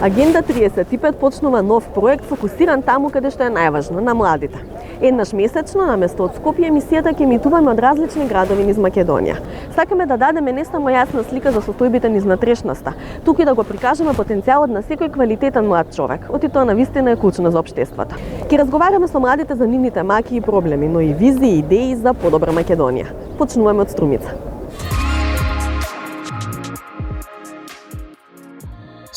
Агенда 35 почнува нов проект фокусиран таму каде што е најважно, на младите. Еднаш месечно, наместо од Скопје, емисијата ќе емитуваме од различни градови низ Македонија. Сакаме да дадеме не само јасна слика за состојбите низ внатрешноста, туку и да го прикажеме потенцијалот на секој квалитетен млад човек, оти тоа навистина е клучно за општеството. Ќе разговараме со младите за нивните маки и проблеми, но и визии и идеи за подобра Македонија. Почнуваме од Струмица.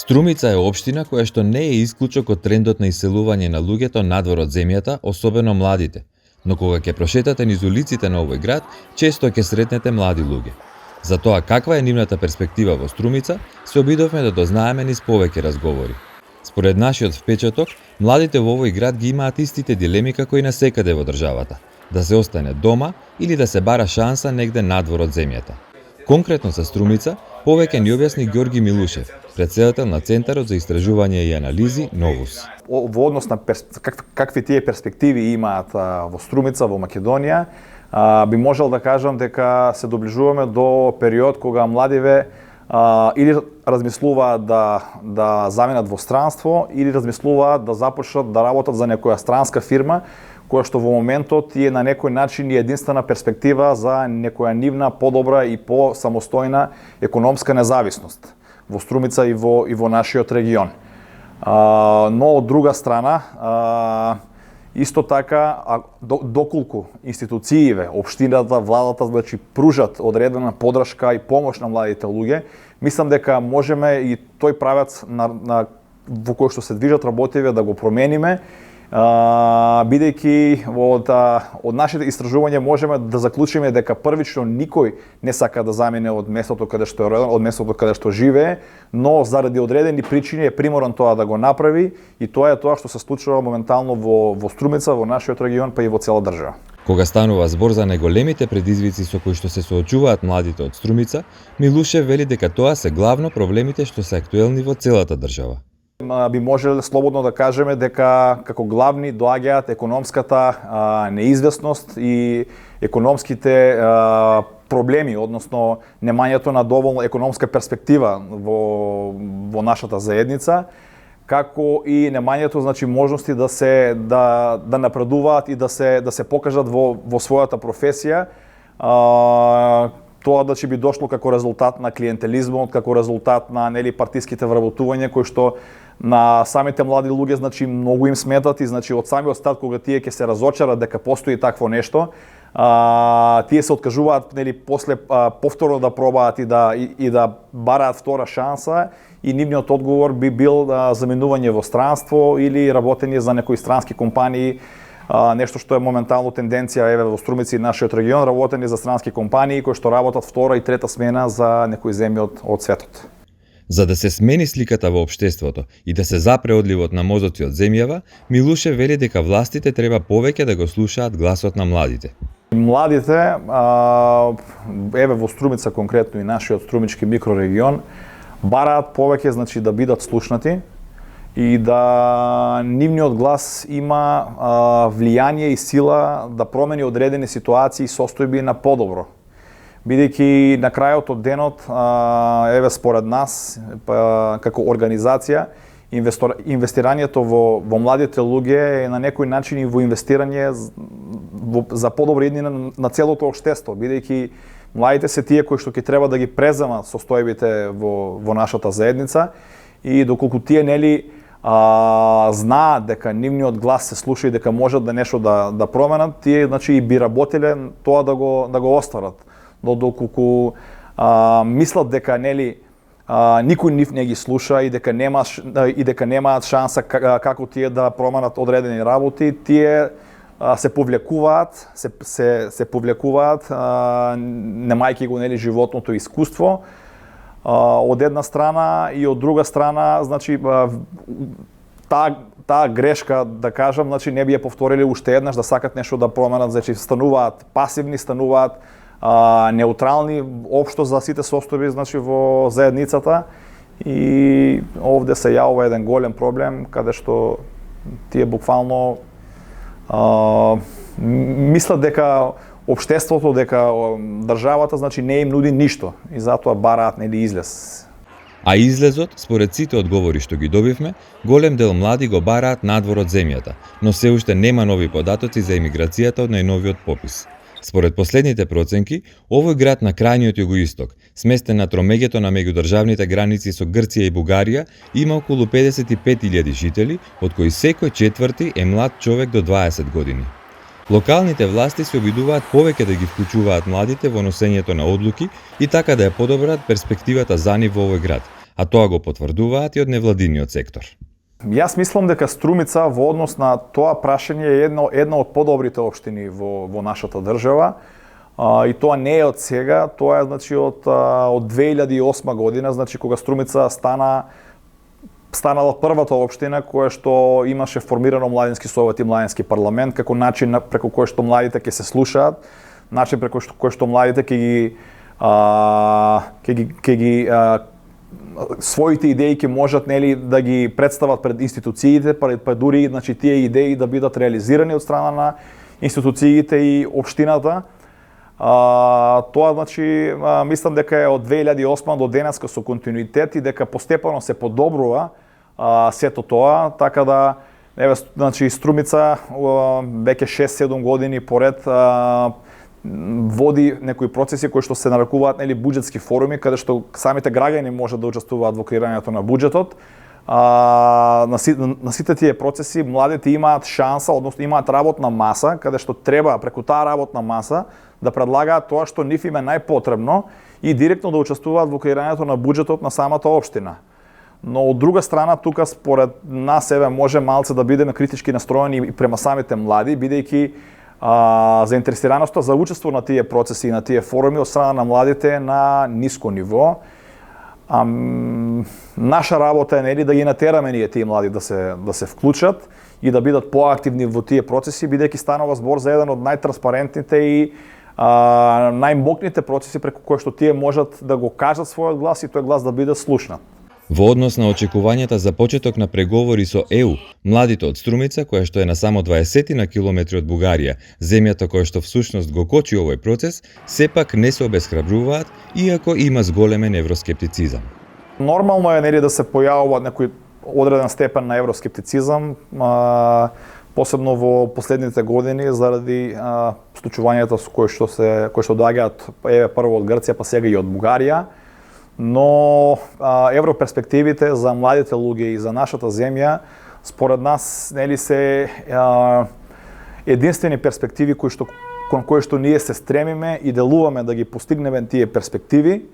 Струмица е општина која што не е исклучок од трендот на иселување на луѓето надвор од земјата, особено младите. Но кога ќе прошетате низ улиците на овој град, често ќе сретнете млади луѓе. За тоа каква е нивната перспектива во Струмица, се обидовме да дознаеме низ повеќе разговори. Според нашиот впечаток, младите во овој град ги имаат истите дилеми како и насекаде во државата: да се остане дома или да се бара шанса негде надвор од земјата. Конкретно за Струмица, повеќе ни објасни Ѓорги Милушев, председател на Центарот за истражување и анализи Новус. Во однос на какви тие перспективи имаат во Струмица, во Македонија, би можел да кажам дека се доближуваме до период кога младиве или размислуваат да заминат во странство, или размислуваат да започнат да работат за некоја странска фирма, која што во моментот е на некој начин и единствена перспектива за некоја нивна подобра и по-самостојна економска независност во Струмица и во нашиот регион. Но од друга страна, исто така, доколку институциите, општината, владата, значи пружат одредена подршка и помош на младите луѓе, мислам дека можеме и тој правец во кој што се движат работиве да го промениме, бидејќи од нашите истражувања можеме да заклучиме дека првично никој не сака да замине од местото каде што е роден, од местото каде што живее, но заради одредени причини е приморан тоа да го направи, и тоа е тоа што се случува моментално во Струмица, во нашиот регион, па и во цела држава. Кога станува збор за најголемите предизвици со кои што се соочуваат младите од Струмица, Милушев вели дека тоа се главно проблемите што се актуелни во целата држава. Би можеле слободно да кажеме дека како главни доаѓаат економската неизвестност и економските проблеми, односно немањето на доволно економска перспектива во нашата заедница, како и немањето, значи, можности да напредуваат и да се покажат во својата професија. Тоа да би дошло како резултат на клиентелизмот, како резултат на партиските вработувања кои што на самите млади луѓе, значи, многу им сметат, и значи од самиот старт кога тие ќе се разочарат дека постои такво нешто, тие се откажуваат после повторно да пробаат и да бараат втора шанса, и нивниот одговор би бил заминување во странство или работење за некои странски компании, нешто што е моментално тенденција во Струмица и нашиот регион, работење за странски компании кои што работат втора и трета смена за некои земји од светот. За да се смени сликата во општеството и да се запре одливот на мозоци од земјава, Милушев вели дека властите треба повеќе да го слушаат гласот на младите. Младите, во Струмица конкретно и нашиот струмички микрорегион, бараат повеќе, значи, да бидат слушнати и да нивниот глас има влијание и сила да промени одредени ситуации и состојби на подобро. Бидејќи на крајот од денот, според нас, како организација, инвестирањето во младите луѓе е на некој начин и во инвестирање за подобра иднина на целото општество, бидејќи младите се тие кои што ќе треба да ги преземат состојбите во нашата заедница, и доколку тие знаат дека нивниот глас се слуша и дека можат да нешто да променат, тие, значи, и би работеле тоа да го остварат. Но доколку мислат дека никој нив не ги слуша и дека немаат шанса како тие да променат одредени работи, тие се повлекуваат, немајќи го нели животното искуство. Од една страна и од друга страна, значи таа грешка, да кажам, значи не би ја повторили уште еднаш, да сакат нешто да променат, значи стануваат пасивни, стануваат неутрални општо за сите состојби, значи во заедницата, и овде се јавува еден голем проблем каде што тие буквално мислат дека општеството, дека државата, значи не им нуди ништо и затоа бараат нели излез. А излезот, според сите одговори што ги добивме, голем дел млади го бараат надвор од земјата, но се уште нема нови податоци за емиграцијата од најновиот попис. Според последните проценки, овој град на крајниот југоисток, сместен на тромеѓето на меѓудржавните граници со Грција и Бугарија, има околу 55.000 жители, од кои секој четврти е млад човек до 20 години. Локалните власти се обидуваат повеќе да ги вклучуваат младите во носењето на одлуки и така да ја подобрат перспективата за нив во овој град, а тоа го потврдуваат и од невладиниот сектор. Јас мислам дека Струмица во однос на тоа прашање е една од подобрите општини во нашата држава, и тоа не е од сега, тоа е значи од 2008 година, значи кога Струмица станала првата општина која што имаше формирано младински совет и младински парламент како начин преку кој што младите ќе се слушаат, начин преку кој што младите ќе ги своите идеи ќе можат нели да ги представат пред институциите, па дури значи тие идеи да бидат реализирани од страна на институциите и општината. Тоа значи мислам дека е од 2008 до денеска со континуитет и дека постепено се подобрува сето тоа, така да еве значи Струмица веќе 6-7 години поред води некои процеси кои што се нарекуваат нели буџетски форуми, каде што самите граѓани можат да учествуваат во креирањето на буџетот. На сите тие процеси младите имаат шанса, односно имаат работна маса, каде што треба преку таа работна маса да предлагаат тоа што нив им е најпотребно и директно да учествуваат во креирањето на буџетот на самата општина. Но од друга страна, тука според нас може малце да бидеме критички настроени и према самите млади, бидејќи заинтересираноста за учество на тие процеси и на тие форуми од страна на младите е на ниско ниво. Наша работа е нели да ги натераме ние тие млади да се вклучат и да бидат поактивни во тие процеси, бидејќи станува збор за еден од најтранспарентните и најмокните процеси преку кои што тие можат да го кажат својот глас и тој глас да биде слушнат. Во однос на очекувањата за почеток на преговори со ЕУ, младите од Струмица, која што е на само 20 на километри од Бугарија, земјата која што всушност го кочи овој процес, сепак не се обесхрабруваат, иако има зголемен евроскептицизам. Нормално е нели да се појавува некој одреден степен на евроскептицизам, посебно во последните години заради случувањата со кои што доаѓаат прво од Грција, па сега и од Бугарија. Но европерспективите за младите луѓе и за нашата земја според нас нели се единствени перспективи кон кои што ние се стремиме и делуваме да ги постигнеме тие перспективи.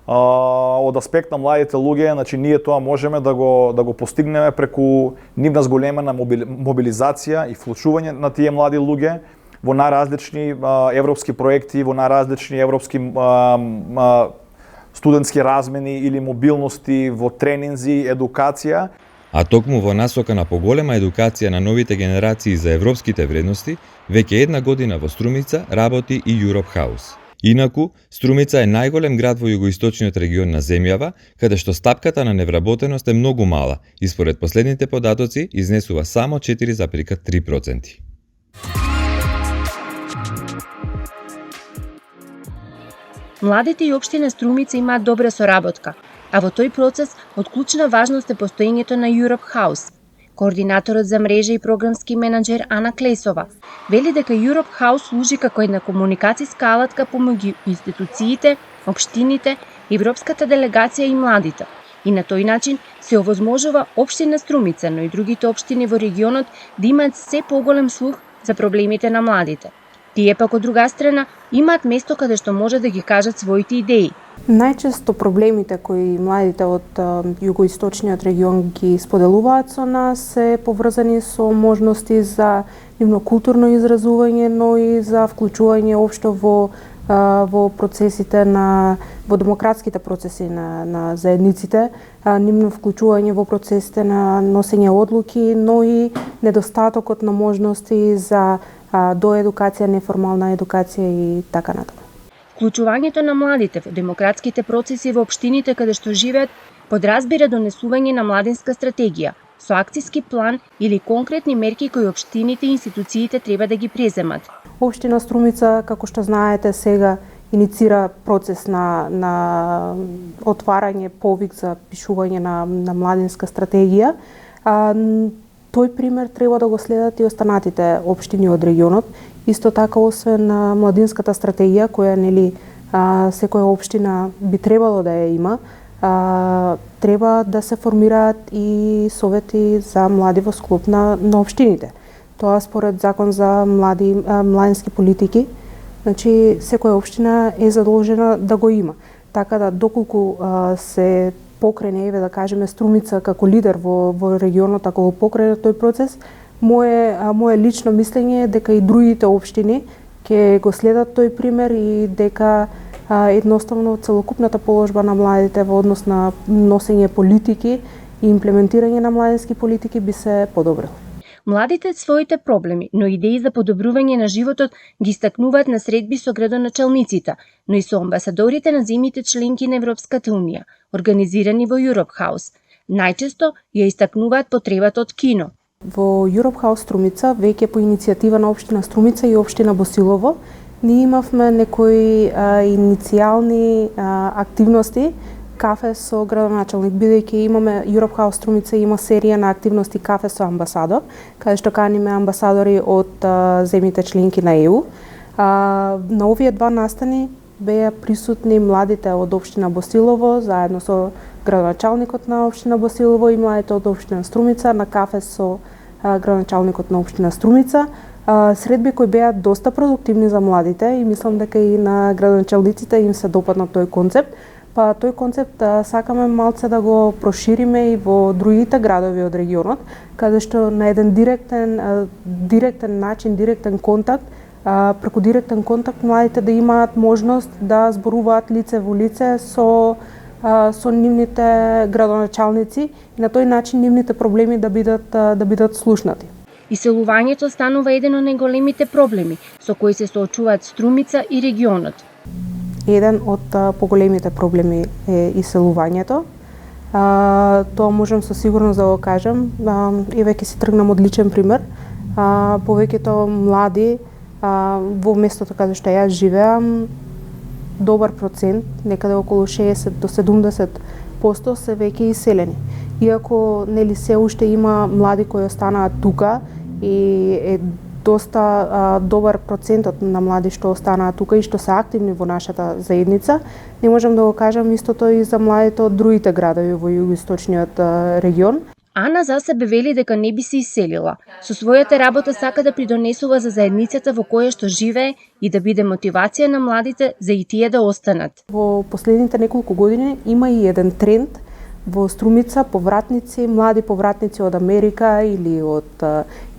Од аспект на младите луѓе, значи ние тоа можеме да го постигнеме преку нивна зголемена мобилизација и вклучување на тие млади луѓе во најразлични европски проекти, во најразлични европски студентски размени или мобилности, во тренинзи, едукација. А токму во насока на поголема едукација на новите генерации за европските вредности, веќе една година во Струмица работи и Europe House. Инаку, Струмица е најголем град во југоисточниот регион на земјава, каде што стапката на невработеност е многу мала и според последните податоци изнесува само 4,3%. Младите и општина Струмица имаат добра соработка, а во тој процес од клучна важност е постоењето на Europe House. Координаторот за мрежа и програмски менаџер Ана Клесова вели дека Europe House служи како една комуникацијска алатка помеѓу институциите, општините, европската делегација и младите. И на тој начин се овозможува општина Струмица, но и другите општини во регионот да имаат се поголем слух за проблемите на младите. Тие пак од друга страна имаат место каде што може да ги кажат своите идеи, Најчесто проблемите кои младите од југоисточниот регион ги споделуваат со нас се поврзани со можности за нивно културно изразување, но и за вклучување општо во процесите во демократските процеси на заедниците, нивно вклучување во процесите на носење одлуки, но и недостатокот на можности за доедукација, неформална едукација и така натаму. Вклучувањето на младите во демократските процеси во општините каде што живеат подразбира донесување на младинска стратегија, со акциски план или конкретни мерки кои општините и институциите треба да ги преземат. Општина Струмица, како што знаете, сега иницира процес на отварање повик за пишување на младинска стратегија. Тој пример треба да го следат и останатите општини од регионот. Исто така, освен младинската стратегија, која секоја општина би требало да ја има, треба да се формираат и совети за млади во склоп на општините. Тоа според закон за младински политики, значи секоја општина е задолжена да го има. Така да доколку се покрене, да кажеме, Струмица како лидер во регионот, ако го покрене тој процес, мое лично мислење е дека и другите општини ќе го следат тој пример и дека едноставно целокупната положба на младите во однос на носење политики и имплементирање на младински политики би се подобрил. Младите своите проблеми, но идеи за подобрување на животот ги истакнуваат на средби со градоначалниците, но и со амбасадорите на земјите членки на Европската унија, организирани во Europe House. Најчесто ја истакнуваат потребата од кино. Во Europe House Струмица, веќе по иницијатива на општина Струмица и општина Босилово, ние имавме некои иницијални активности, кафе со градоначалник, бидејќи имаме Europe House Струмица има серија на активности кафе со амбасадор, каде што каниме амбасадори од земјите членки на ЕУ. На овие два настани беа присутни младите од општина Босилово, заедно со градоначалникот на општина Босилово и младите од општина Струмица на кафе со градоначалникот на општина Струмица. Средби кои беа доста продуктивни за младите и мислам дека и на градоначалниците им се допадна тој концепт. Па тој концепт сакаме малце да го прошириме и во другите градови од регионот, каде што на еден директен начин, директен контакт, преку директен контакт младите да имаат можност да зборуваат лице во лице со нивните градоначалници и на тој начин нивните проблеми да бидат слушнати. Иселувањето станува еден од најголемите проблеми со кои се соочуваат Струмица и регионот. Еден од поголемите проблеми е иселувањето. Тоа можам со сигурност да го кажам. Еве ќе си тргнам од личен пример. Повеќето млади во местото каде што јас живеам, добар процент, некаде околу 60 до 70% се веќе иселени. Иако се уште има млади кои останаат тука и е доста добар процентот на млади што останаат тука и што се активни во нашата заедница, не можам да го кажам истото и за младите од другите градови во југоисточниот регион. Ана за себе вели дека не би се иселила. Со својата работа сака да придонесува за заедницата во која што живее и да биде мотивација на младите за и тие да останат. Во последните неколку години има и еден тренд во Струмица млади повратници од Америка или од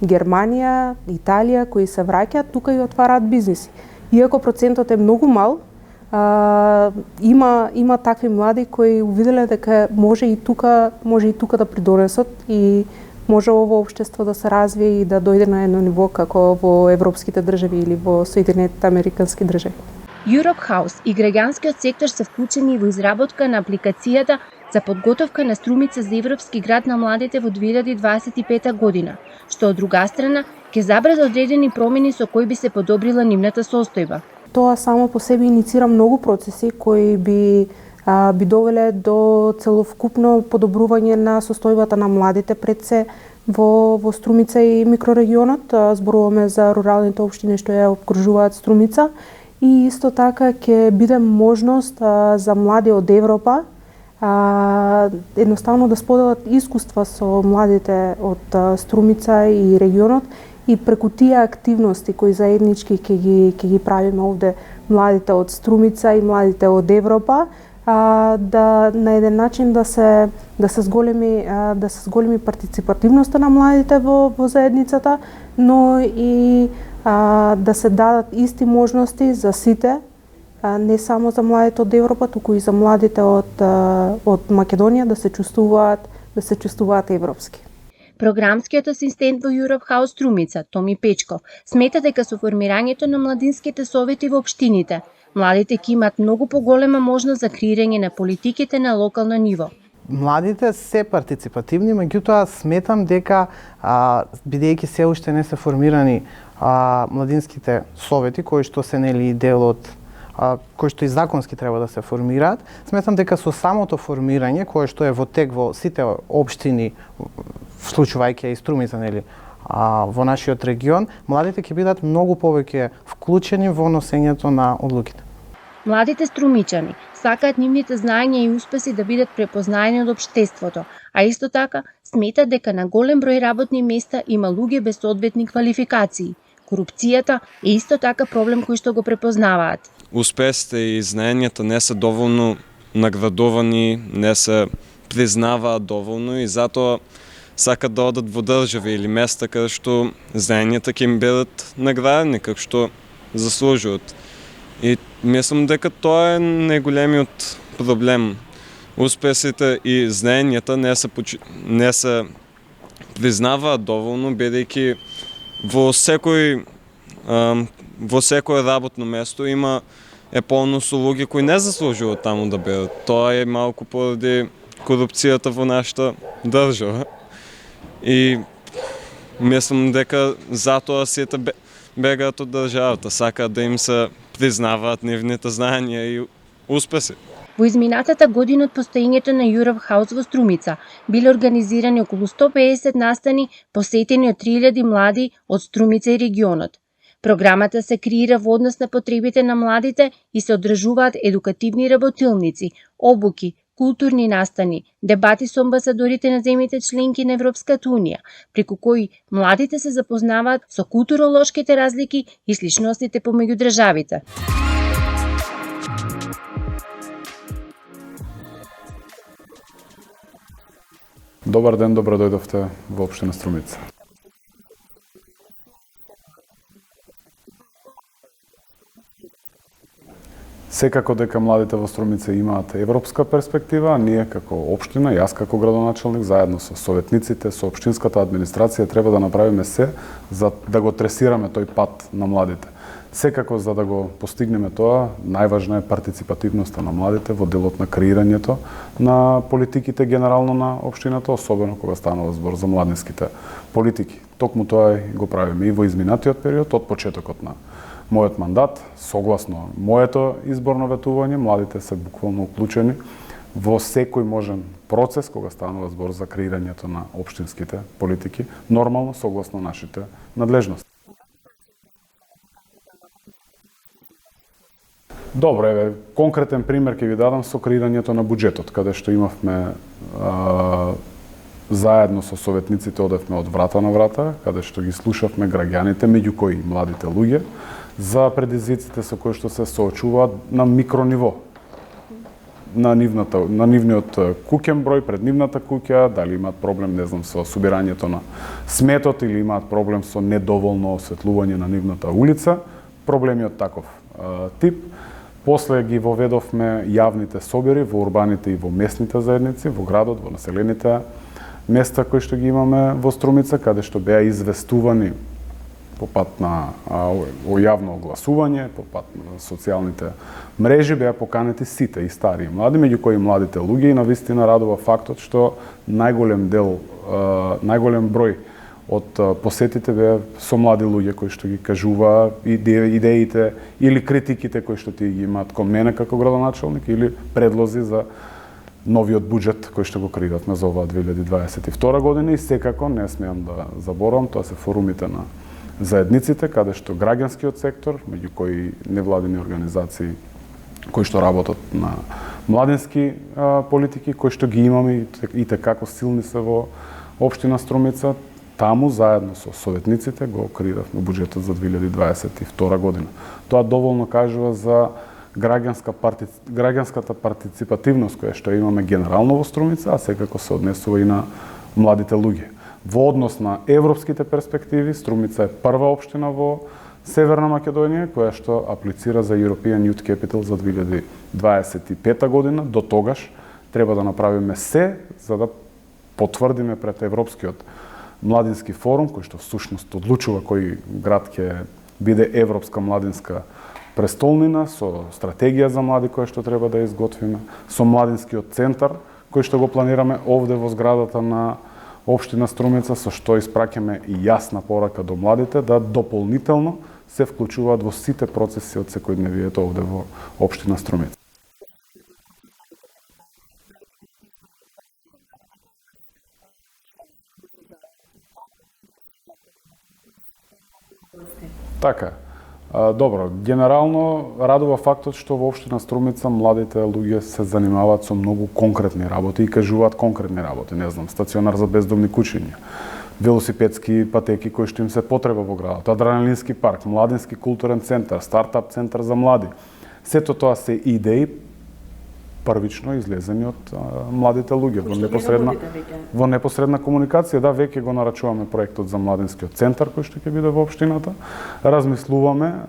Германија, Италија, кои се враќаат тука и отвараат бизниси. Иако процентот е многу мал, има такви млади кои увиделе дека може и тука да придонесат и може ово општество да се развие и да дојде на едно ниво како во европските држави или во Соединетите Американски држави. Europe House и граѓанскиот сектор се вклучени во изработка на апликацијата за подготовка на Струмица за Европски град на младите во 2025 година, што од друга страна ќе забрза одредени промени со кои би се подобрила нивната состојба. Тоа само по себе иницира многу процеси кои би довеле до целокупно подобрување на состојбата на младите пред се во Струмица и микрорегионот. Зборуваме за руралните општини што ја обкружуваат Струмица и исто така ќе биде можност за млади од Европа едноставно да споделат искуства со младите од Струмица и регионот и преку тие активности кои заеднички ќе ги правиме овде младите од Струмица и младите од Европа, да на еден начин да се зголеми партиципативноста на младите во заедницата, но и да се дадат исти можности за сите, не само за младите од Европа, туку и за младите од Македонија да се чувствуваат европски. Програмскиот асистент во Europe House Струмица, Томи Печков, смета дека со формирањето на младинските совети во општините, младите ќе имаат многу поголема можност за креирање на политиките на локално ниво. Младите се партиципативни, меѓутоа сметам дека бидејќи се уште не се формирани младинските совети кои што се нели дел од кои што и законски треба да се формираат, сметам дека со самото формирање кое што е во тек во сите општини, вклучувајќи и Струмица нели во нашиот регион, младите ќе бидат многу повеќе вклучени во носењето на одлуките. Младите струмичани сакаат нивните знаења и успеси да бидат препознаени од општеството, а исто така сметат дека на голем број работни места има луѓе без соодветни квалификации. Корупцијата е исто така проблем кој што го препознаваат. Успесите и знаењата не се доволно наградовани, не се признаваат доволно и затоа сакат да одат во држави или места каде што знаењата ќе им бидат наградени како што заслужуваат. И мислам дека тоа е најголемиот проблем. Успесите и знаењата не се признаваат доволно, бидејќи во секој работно место е полно со луѓе кои не заслужуваат таму да бидат. Тоа е малку поради корупцијата во нашата држава. И мислам дека затоа сите бегаат од државата, сакаат да им се признаваат нивните знаења и успеси. Во изминатата година од постоењето на Europe House во Струмица биле организирани околу 150 настани посетени од 3000 млади од Струмица и регионот. Програмата се креира во однос на потребите на младите и се одржуваат едукативни работилници, обуки, културни настани, дебати со амбасадорите на земјите членки на Европската Унија, преку кои младите се запознаваат со културолошките разлики и сличностите помеѓу државите. Добар ден, добро дојдовте во општина Струмица. Секако дека младите во Струмица имаат европска перспектива, ние како општина, јас како градоначелник, заедно со советниците, со општинската администрација треба да направиме се за да го тресираме тој пат на младите. Секако за да го постигнеме тоа, најважна е партиципативноста на младите во делот на креирањето на политиките генерално на општината, особено кога станува збор за младинските политики. Токму тоа го правиме и во изминатиот период, од почетокот на мојот мандат, согласно моето изборно ветување, младите се буквално уклучени во секој можен процес кога станува збор за креирањето на општинските политики, нормално согласно нашите надлежности. Добро, еве, конкретен пример ќе ви дадам со креирањето на буџетот, каде што имавме заедно со советниците одевме од врата на врата, каде што ги слушавме граѓаните, меѓу кои младите луѓе, за предизвиците со кои што се соочуваат на микрониво. На нивниот куќен број, пред нивната куќа, дали имаат проблем, не знам, со собирањето на сметот или имаат проблем со недоволно осветлување на нивната улица, проблеми од таков тип. После ги воведовме јавните собори во урбаните и во местните заедници, во градот, во населените места кои што ги имаме во Струмица, каде што беа известувани по пат на јавно огласување, по пат на социјалните мрежи, беа поканети сите, и стари и млади, меѓу кои младите луѓе, и навистина радува фактот што најголем број од посетите беа со млади луѓе кои што ги кажуваа идеите или критиките кои што тие ги имаат кон мене како градоначелник или предлози за новиот буџет кој што го креиравме за оваа 2022 година, и секако не смеам да заборавам, тоа се форумите на заедниците, каде што граѓанскиот сектор, меѓу кои невладини организации кои што работат на младински политики, кои што ги имаме и како силни се во општина Струмица, таму заедно со советниците го креиравме буџетот за 2022 година. Тоа доволно кажува за граѓанската партиципативност која што имаме генерално во Струмица, а секако се однесува и на младите луѓе. Во однос на европските перспективи, Струмица е прва општина во Северна Македонија која што аплицира за European Youth Capital за 2025 година. До тогаш треба да направиме се за да потврдиме пред Европскиот младински форум, кој што всушност одлучува кој град ќе биде европска младинска престолнина, со стратегија за млади која што треба да изготвиме, со младинскиот центар кој што го планираме овде во зградата на општина Струмица, со што испраќаме и јасна порака до младите да дополнително се вклучуваат во сите процеси од секојдневието овде во општина Струмица. Така. Добро, генерално радува фактот што во општина Струмица младите луѓе се занимаваат со многу конкретни работи и кажуваат конкретни работи, не знам, стационар за бездомни кучиња, велосипедски патеки кои што им се потреба во градот, адреналински парк, младински културен центар, стартап центар за млади. Сето тоа се идеи првично излезени од младите луѓе во непосредна комуникација. Да, веќе го нарачуваме проектот за младинскиот центар кој што ќе биде во општината. Размислуваме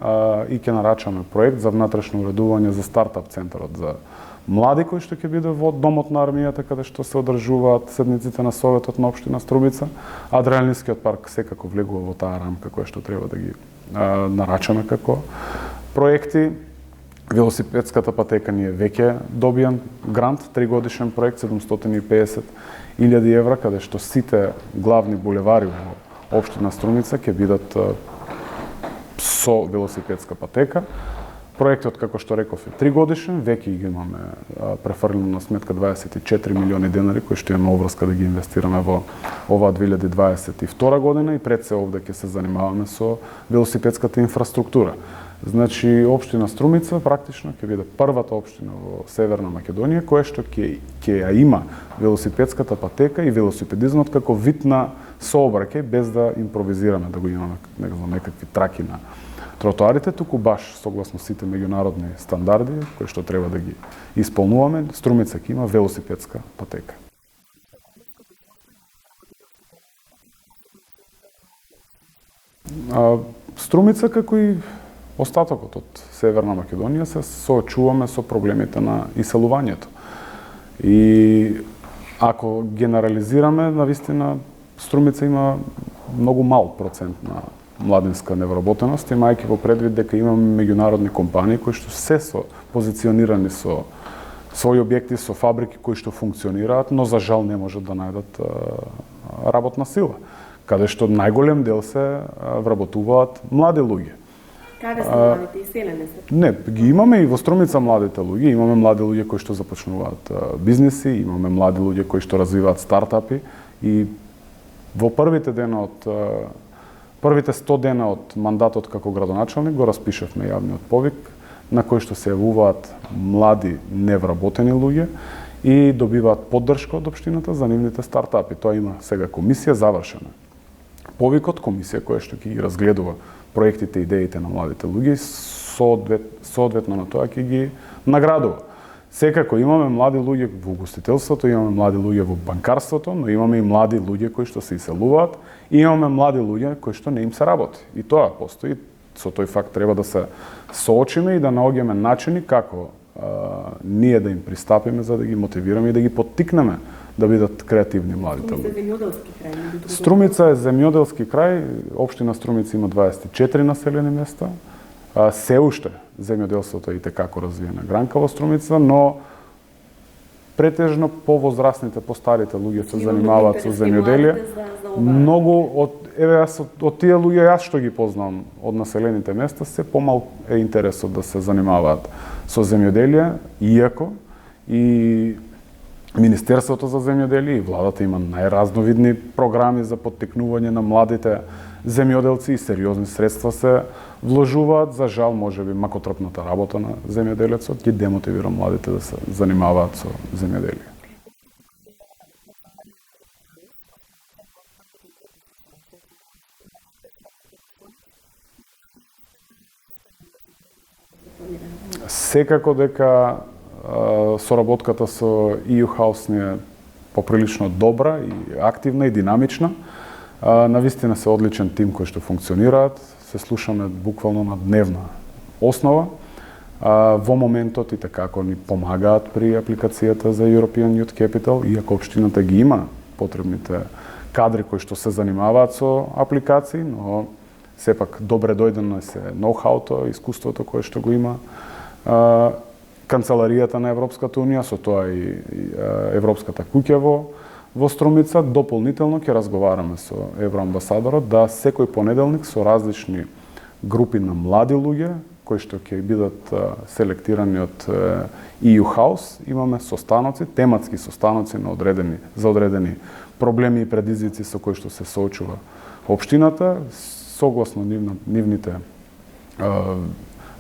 и ќе нарачаме проект за внатрешно уредување за стартап центарот за млади кој што ќе биде во домот на армијата каде што се одржуваат седниците на советот на општина Струмица. Адреналинскиот парк секако влегува во таа рамка која што треба да ги нарачаме како проекти. Велосипедската патека ни е веќе добијан грант, 3-годишен проект, 750.000 евра, каде што сите главни булевари во општина Струмица ќе бидат со велосипедска патека. Проектот, како што реков, е 3-годишен, веќе ги имаме префрлено на сметка 24 милиони денари, кои што имаме обврска да ги инвестираме во оваа 2022 година и пред се овде ќе се занимаваме со велосипедската инфраструктура. Значи, општина Струмица практично ќе биде првата општина во Северна Македонија која што ќе ја има велосипедската патека и велосипедизмот како вид на сообраќај без да импровизираме, да го имаме некакви траки на тротоарите, туку баш согласно сите меѓународни стандарди кои што треба да ги исполнуваме, Струмица ќе има велосипедска патека. Струмица, како и остатокот од Северна Македонија, се соочуваме со проблемите на иселувањето. И ако генерализираме, навистина Струмица има многу мал процент на младинска невработеност, имајќи во предвид дека имаме меѓународни компании кои што се позиционирани со своји објекти, со фабрики кои што функционираат, но за жал не можат да најдат работна сила, каде што најголем дел се вработуваат млади луѓе. Каде се младите иселени се? Не, ги имаме и во Струмица младите луѓе, имаме млади луѓе кои што започнуваат бизниси, имаме млади луѓе кои што развиваат стартапи и во првите 100 дена од мандатот како градоначалник го распишавме јавниот повик на кој што се јавуваат млади невработени луѓе и добиваат поддршка од општината за нивните стартапи. Тоа има сега комисија завршена. Повикот, комисија која што ќе ги разгледува проектите и идеите на младите луѓе, соодветно на тоа ќе ги наградува. Секако имаме млади луѓе во угостителството, имаме млади луѓе во банкарството, но имаме и млади луѓе кои што се иселуваат, и имаме млади луѓе кои што не им се работи. И тоа постои. Со тој факт треба да се соочиме и да наоѓаме начини како ние да им пристапиме за да ги мотивираме и да ги поттикнеме да бидат креативни младите луѓе. Струмица е земјоделски крај, општина Струмица има 24 населени места. Се уште земјоделството е и tekako развиена гранка во Струмица, но претежно повозрастните, постарите луѓе се занимаваат со земјоделие. Многу од тие луѓе јас што ги познавам од населените места, се помал е интересот да се занимаваат со земјоделие, иако и Министерството за земјоделие и владата има најразновидни програми за поттикнување на младите земјоделци и сериозни средства се вложуваат. За жал, можеби макотрпната работа на земјоделецот ги демотивира младите да се занимаваат со земјоделие. Секако дека соработката со EU House ни е поприлично добра и активна и динамична. Навистина се одличен тим кои што функционираат, се слушаме буквално на дневна основа. Во моментот и така ни помагаат при апликацијата за European Youth Capital, иако општината ги има потребните кадри кои што се занимаваат со апликации, но сепак добре дојдено е се ноу-хауто, искуството кое што го има Канцеларијата на Европската Унија, со тоа и Европската куќа во Струмица. Дополнително ќе разговараме со евроамбасадорот да секој понеделник со различни групи на млади луѓе кои што ќе бидат селектирани од EU House, имаме состаноци, тематски состаноци за одредени проблеми и предизвици со кои што се соочува општината, согласно нивните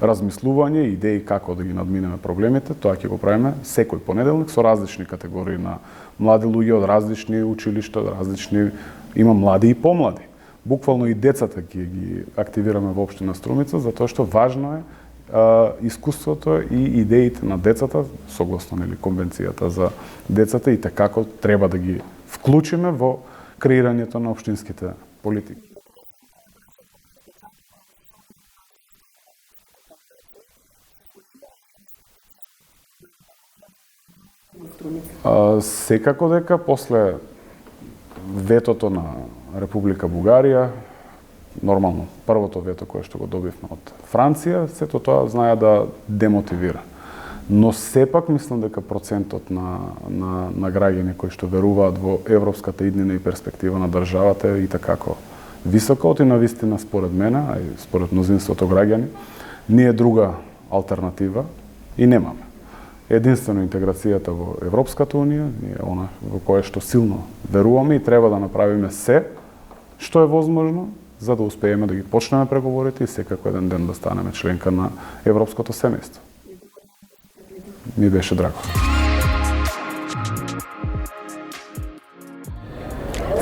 размислување и идеи како да ги надминеме проблемите. Тоа ќе го правиме секој понеделник со различни категории на млади луѓе од различни училишта, има млади и помлади. Буквално и децата ќе ги активираме во општина Струмица, затоа што важно е искуството и идеите на децата, согласно конвенцијата за децата, и како треба да ги вклучиме во креирањето на општинските политики. Секако дека после ветото на Република Бугарија, нормално првото вето кое што го добивме од Франција, сето тоа знае да демотивира. Но сепак мислам дека процентот на граѓани кои што веруваат во европската иднина и перспектива на државата е и такако високо, и навистина според мене, а и според мнозинството граѓани, ние друга алтернатива и немаме. Единствено интеграцијата во Европската Унија е она во кое што силно веруваме и треба да направиме се што е возможно за да успееме да ги почнеме преговорите и секако еден ден да станеме членка на европското семејство. Ми беше драго.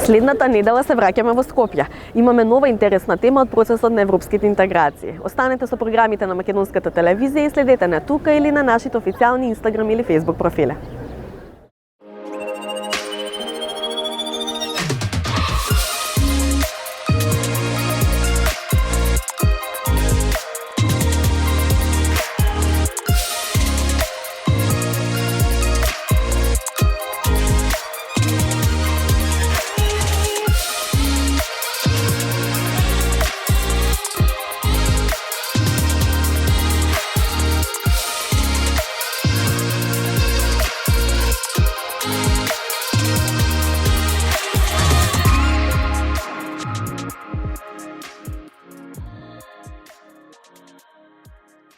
Следната недела се враќаме во Скопје. Имаме нова интересна тема од процесот на европските интеграции. Останете со програмите на Македонската телевизија и следете на тука или на нашите официјални Инстаграм или Фејсбук профили.